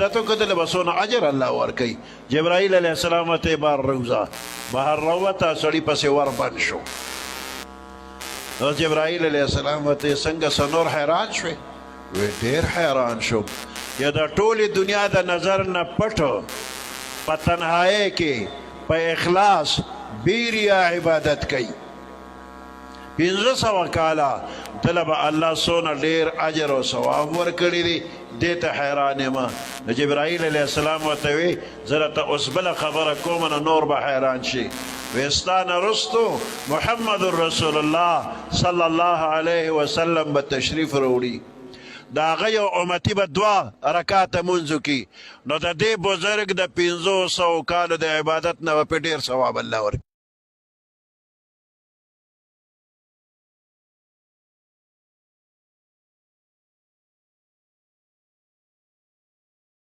عبادت وکړه بسونه اجر الله ورکي. جبرائیل علیه السلام ته بار روزه بهر راوته سړی پسې ور بند شو. نو جبرائیل علیه السلام ته څنګه سنور حیران شوې؟ وی ډېر حیران شو. یا د ټولې دنیا د نظر نه پټ په تنهایۍ کې په اخلاص بیریا عبادت کوي 500 کاله دله به الله څونه ډېر اجر او ثواب ورکړي دي. دې ته حیران یم. نو جبرائیل علیه السلام ورته وی زه راته اوس بله خبره کوم نو نور به حیران شي. وی ستا نه رستو محمد رسول الله صلی الله علیه وسلم به تشریف راوړي. د هغه یو امتي به 2 رکاته مونځ وکړي. نو د دې بزرګ د 500 کالو د عبادت نه به پې ډېر ثواب الله ورکړي.